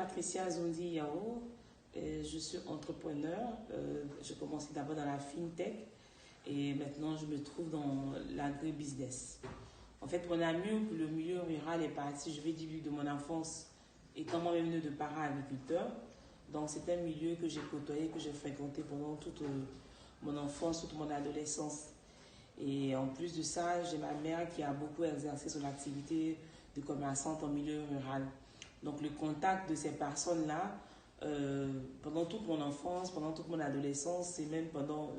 Patricia Zondi Yao, je suis entrepreneur. J'ai commencé d'abord dans la fintech et maintenant je me trouve dans l'agribusiness. En fait, mon amour pour le milieu rural est parti, je vais dire, de mon enfance, étant moi-même née de parents agriculteurs. Donc c'est un milieu que j'ai côtoyé, que j'ai fréquenté pendant toute mon enfance, toute mon adolescence. Et en plus de ça, j'ai ma mère qui a beaucoup exercé son activité de commerçante en milieu rural. Donc le contact de ces personnes-là, pendant toute mon enfance, pendant toute mon adolescence et même pendant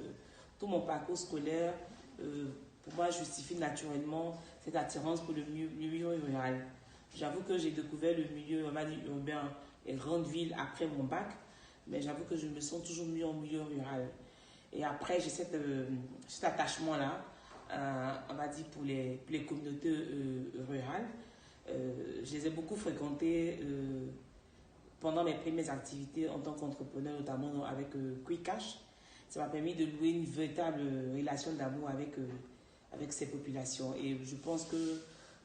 tout mon parcours scolaire, pour moi justifie naturellement cette attirance pour le milieu rural. J'avoue que j'ai découvert le milieu, on va dire, urbain et grande ville après mon bac, mais j'avoue que je me sens toujours mieux en milieu rural. Et après, j'ai cet attachement-là, on va dire, pour les communautés rurales. Je les ai beaucoup fréquentées pendant mes premières activités en tant qu'entrepreneur, notamment avec QuickCash. Ça m'a permis de louer une véritable relation d'amour avec ces populations. Et je pense que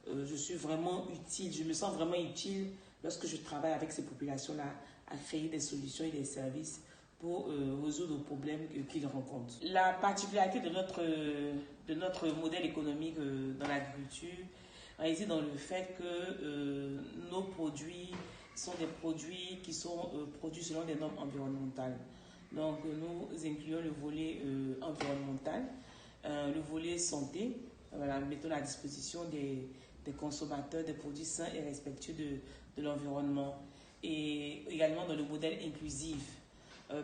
je suis vraiment utile, je me sens vraiment utile lorsque je travaille avec ces populations-là à créer des solutions et des services pour résoudre les problèmes qu'ils rencontrent. La particularité de notre modèle économique dans l'agriculture réside dans le fait que nos produits sont des produits qui sont produits selon des normes environnementales. Donc nous incluons le volet environnemental, le volet santé, voilà, mettons à la disposition des consommateurs des produits sains et respectueux de l'environnement. Et également dans le modèle inclusif,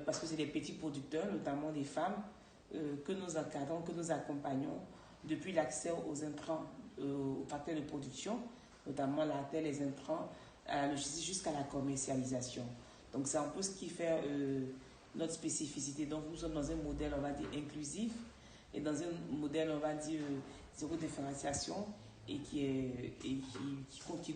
parce que c'est des petits producteurs, notamment des femmes, que nous encadrons, que nous accompagnons depuis l'accès aux intrants, aux facteurs de production, notamment la terre, les intrants, à la logistique jusqu'à la commercialisation. Donc c'est un peu ce qui fait notre spécificité. Donc nous sommes dans un modèle, on va dire, inclusif et dans un modèle, on va dire, zéro différenciation et qui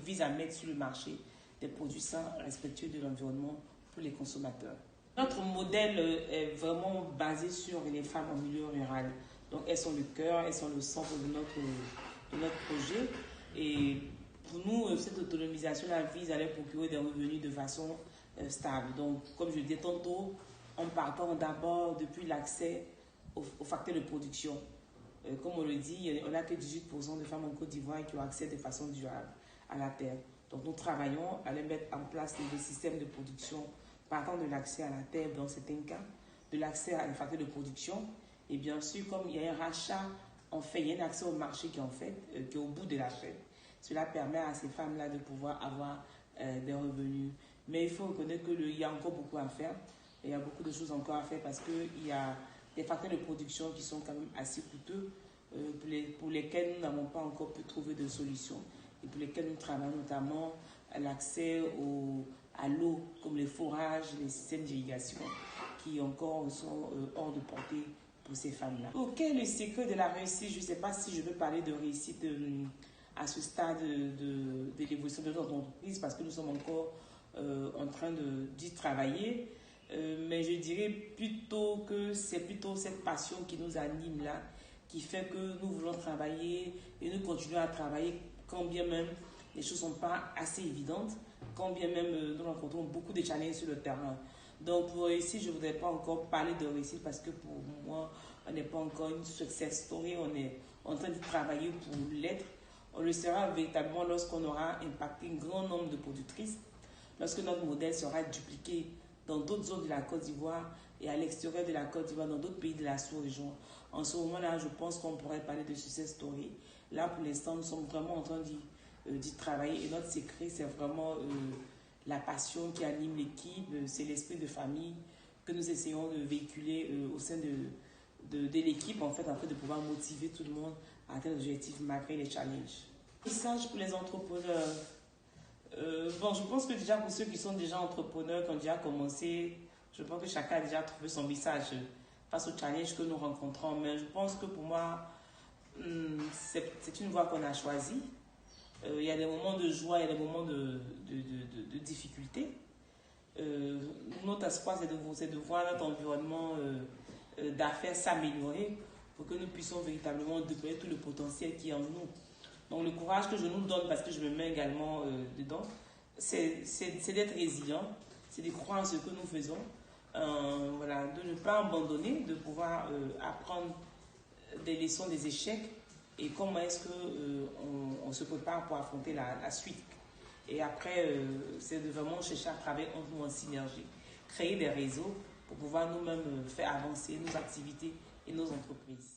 vise à mettre sur le marché des produits sains, respectueux de l'environnement pour les consommateurs. Notre modèle est vraiment basé sur les femmes en milieu rural. Donc elles sont le cœur, elles sont le centre de notre projet. Et pour nous, cette autonomisation-là vise à leur procurer des revenus de façon stable. Donc, comme je le disais tantôt, en partant d'abord depuis l'accès aux facteurs de production. Comme on le dit, on n'a que 18% de femmes en Côte d'Ivoire qui ont accès de façon durable à la terre. Donc nous travaillons à mettre en place des systèmes de production partant de l'accès à la terre dans certains cas, de l'accès à les facteurs de production. Et bien sûr, comme il y a un rachat, en fait, il y a un accès au marché qui est au bout de la chaîne. Cela permet à ces femmes-là de pouvoir avoir des revenus. Mais il faut reconnaître qu'il y a encore beaucoup à faire. Il y a beaucoup de choses encore à faire parce qu'il y a des facteurs de production qui sont quand même assez coûteux pour lesquels nous n'avons pas encore pu trouver de solutions et pour lesquels nous travaillons notamment à l'accès à l'eau, comme les forages, les systèmes d'irrigation qui encore sont hors de portée pour ces femmes-là. Quel est le secret de la réussite? Je ne sais pas si je veux parler de réussite à ce stade de l'évolution de notre entreprise parce que nous sommes encore en train d'y travailler. Mais je dirais plutôt que c'est plutôt cette passion qui nous anime là, qui fait que nous voulons travailler et nous continuons à travailler quand bien même les choses ne sont pas assez évidentes, quand bien même nous rencontrons beaucoup de challenges sur le terrain. Donc pour réussir, je ne voudrais pas encore parler de réussite parce que pour moi, on n'est pas encore une success story, on est en train de travailler pour l'être. On le sera véritablement lorsqu'on aura impacté un grand nombre de productrices, lorsque notre modèle sera dupliqué dans d'autres zones de la Côte d'Ivoire et à l'extérieur de la Côte d'Ivoire, dans d'autres pays de la sous-région. En ce moment-là, je pense qu'on pourrait parler de success story. Là, pour l'instant, nous sommes vraiment en train d'y travailler et notre secret, c'est vraiment la passion qui anime l'équipe, c'est l'esprit de famille que nous essayons de véhiculer au sein de l'équipe, en fait, de pouvoir motiver tout le monde à atteindre l'objectif malgré les challenges. Message pour les entrepreneurs. Bon, je pense que déjà pour ceux qui sont déjà entrepreneurs, qui ont déjà commencé, je pense que chacun a déjà trouvé son message face aux challenges que nous rencontrons. Mais je pense que pour moi, c'est une voie qu'on a choisie. Il y a des moments de joie, il y a des moments de difficulté. Notre espoir, c'est de voir notre environnement d'affaires s'améliorer pour que nous puissions véritablement déployer tout le potentiel qui est en nous. Donc le courage que je nous donne, parce que je me mets également dedans, c'est d'être résilient, c'est de croire en ce que nous faisons, voilà, de ne pas abandonner, de pouvoir apprendre des leçons des échecs et comment est-ce qu'on on se prépare pour affronter la suite. Et après, c'est de vraiment chercher à travailler entre nous en synergie, créer des réseaux pour pouvoir nous-mêmes faire avancer nos activités et nos entreprises.